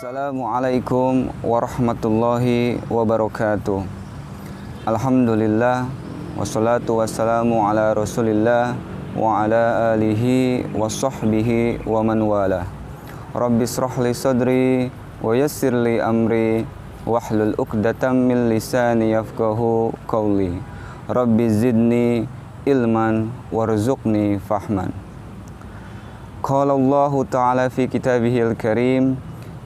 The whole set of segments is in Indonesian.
Assalamualaikum warahmatullahi wabarakatuh. Alhamdulillah wassalatu wassalamu ala Rasulillah wa ala alihi wa sahbihi wa man wala. Rabbi israh li sadri wa yassir li amri wahlul 'uqdatam min lisani yafqahu qawli. Rabbi zidni ilman warzuqni fahman. Qala Allah ta'ala fi kitabihil karim,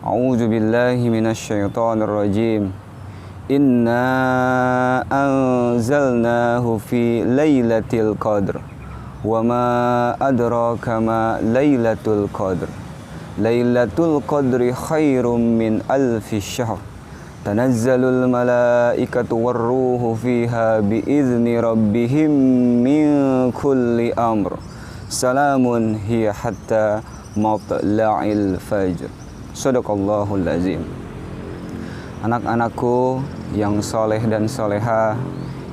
a'udzu billahi minasyaitonir rajim. Inna anzalnahu fi lailatul qadr wa ma adraka ma lailatul qadr. Lailatul qadri khairum min alfi syahr. Tanazzalul malaikatu warruhu fiha biizni rabbihim min kulli amr. Salamun hiya hatta matla'il fajr. Shadaqallahul azim. Anak-anakku yang soleh dan soleha,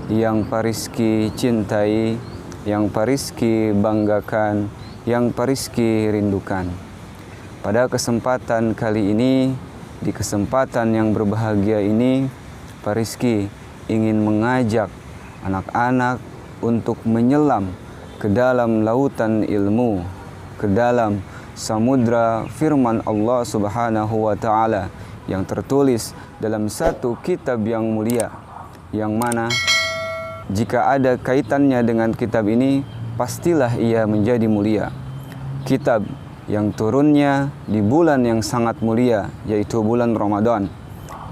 yang Pariski cintai, yang Pariski banggakan, yang Pariski rindukan. Pada kesempatan kali ini, di kesempatan yang berbahagia ini, Pariski ingin mengajak anak-anak untuk menyelam ke dalam lautan ilmu, ke dalam samudra firman Allah Subhanahu wa ta'ala yang tertulis dalam satu kitab yang mulia, yang mana jika ada kaitannya dengan kitab ini, pastilah ia menjadi mulia. Kitab yang turunnya di bulan yang sangat mulia, yaitu bulan Ramadan.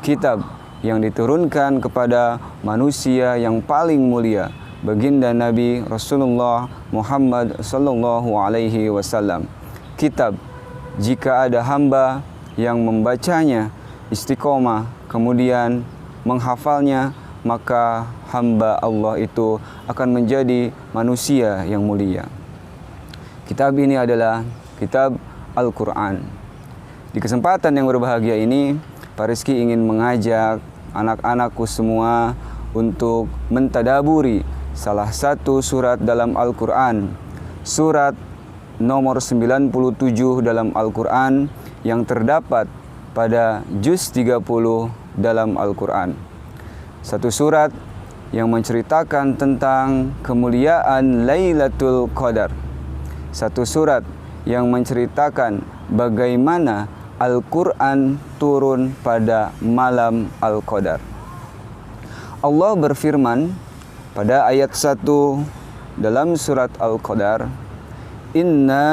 Kitab yang diturunkan kepada manusia yang paling mulia, baginda Nabi Rasulullah Muhammad sallallahu alaihi wasallam. Kitab jika ada hamba yang membacanya istiqomah, kemudian menghafalnya, maka hamba Allah itu akan menjadi manusia yang mulia. Kitab ini adalah kitab Al-Quran. Di kesempatan yang berbahagia ini, Pariski ingin mengajak anak-anakku semua untuk mentadaburi salah satu surat dalam Al-Quran, surat nomor 97 dalam Al-Quran yang terdapat pada juz 30 dalam Al-Quran. Satu surat yang menceritakan tentang kemuliaan Lailatul Qadar. Satu surat yang menceritakan bagaimana Al-Quran turun pada malam Al-Qadar. Allah berfirman pada ayat 1 dalam surat Al-Qadar, Inna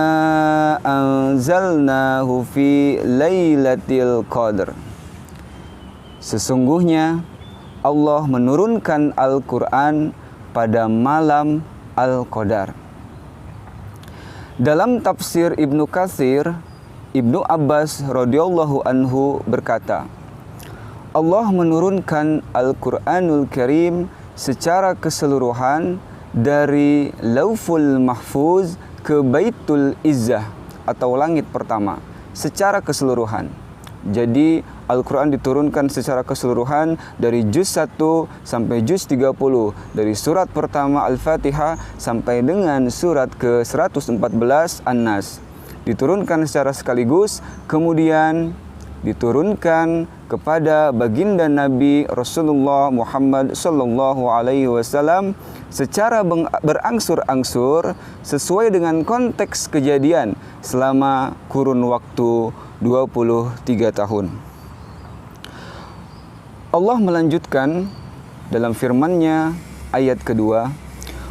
anzalnahu fi lailatul qadr. Sesungguhnya Allah menurunkan Al-Quran pada malam Al-Qadar. Dalam tafsir Ibnu Katsir, Ibnu Abbas radhiyallahu anhu berkata, Allah menurunkan Al-Quranul Karim secara keseluruhan dari Lauful Mahfuz ke Baitul Izzah atau langit pertama secara keseluruhan. Jadi Al-Quran diturunkan secara keseluruhan dari juz 1 sampai juz 30, dari surat pertama Al-Fatihah sampai dengan surat ke-114 An-Nas. Diturunkan secara sekaligus, kemudian diturunkan kepada baginda Nabi Rasulullah Muhammad sallallahu alaihi wasallam secara berangsur-angsur sesuai dengan konteks kejadian selama kurun waktu 23 tahun. Allah melanjutkan dalam firman-Nya ayat kedua,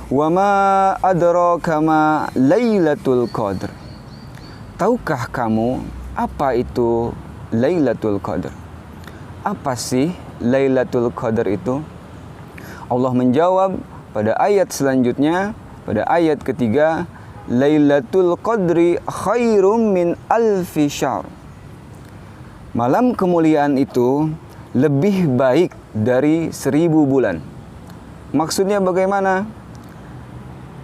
"Wa ma adraka ma Lailatul Qadr." Tahukah kamu apa itu Lailatul Qadr? Apa sih Lailatul Qadr itu? Allah menjawab pada ayat selanjutnya, pada ayat ketiga, Lailatul Qadri khairum min alfi syahr. Malam kemuliaan itu lebih baik dari 1000 bulan. Maksudnya bagaimana?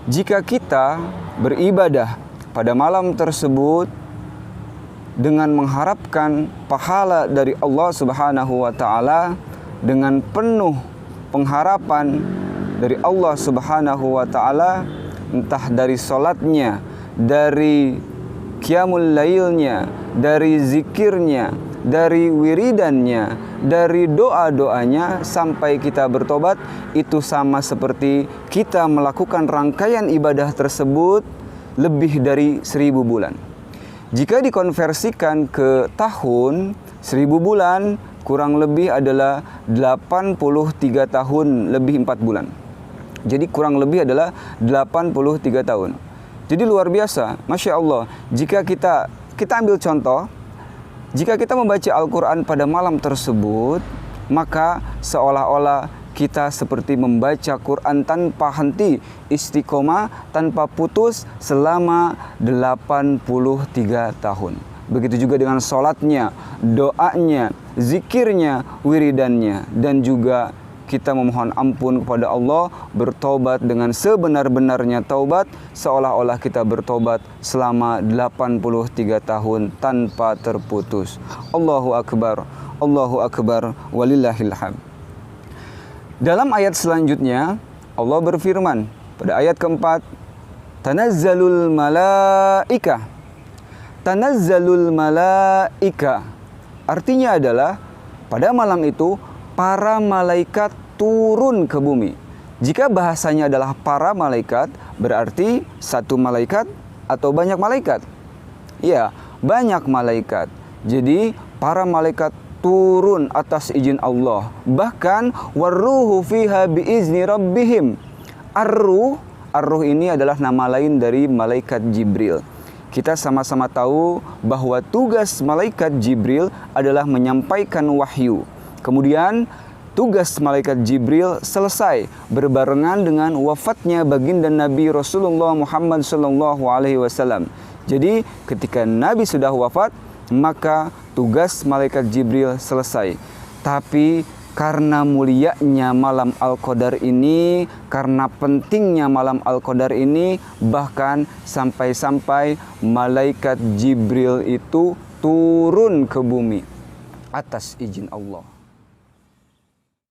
Jika kita beribadah pada malam tersebut dengan mengharapkan pahala dari Allah Subhanahu wa ta'ala, dengan penuh pengharapan dari Allah Subhanahu wa ta'ala, entah dari salatnya, dari qiyamul lailnya, dari zikirnya, dari wiridannya, dari doa-doanya sampai kita bertobat, itu sama seperti kita melakukan rangkaian ibadah tersebut lebih dari 1000 bulan. Jika dikonversikan ke tahun, 1000 bulan kurang lebih adalah 83 tahun lebih 4 bulan. Jadi kurang lebih adalah 83 tahun. Jadi luar biasa, Masya Allah. Jika kita ambil contoh, jika kita membaca Al-Quran pada malam tersebut, maka seolah-olah kita seperti membaca Quran tanpa henti, istiqomah, tanpa putus selama 83 tahun. Begitu juga dengan sholatnya, doanya, zikirnya, wiridannya, dan juga kita memohon ampun kepada Allah, bertobat dengan sebenar-benarnya taubat, seolah-olah kita bertobat selama 83 tahun tanpa terputus. Allahu Akbar, walillahil hamd. Dalam ayat selanjutnya, Allah berfirman pada ayat keempat, Tanazzalul malaikah. Tanazzalul malaika, artinya adalah pada malam itu para malaikat turun ke bumi. Jika bahasanya adalah para malaikat, berarti satu malaikat atau banyak malaikat? Ya, banyak malaikat. Jadi para malaikat turun atas izin Allah. Bahkan warruhu fiha biizni rabbihim. Ar-ruh ini adalah nama lain dari malaikat Jibril. Kita sama-sama tahu bahwa tugas malaikat Jibril adalah menyampaikan wahyu. Kemudian tugas malaikat Jibril selesai berbarengan dengan wafatnya baginda Nabi Rasulullah Muhammad SAW. Jadi ketika Nabi sudah wafat, maka tugas malaikat Jibril selesai. Tapi karena mulianya malam Al-Qadar ini, karena pentingnya malam Al-Qadar ini, bahkan sampai-sampai malaikat Jibril itu turun ke bumi atas izin Allah.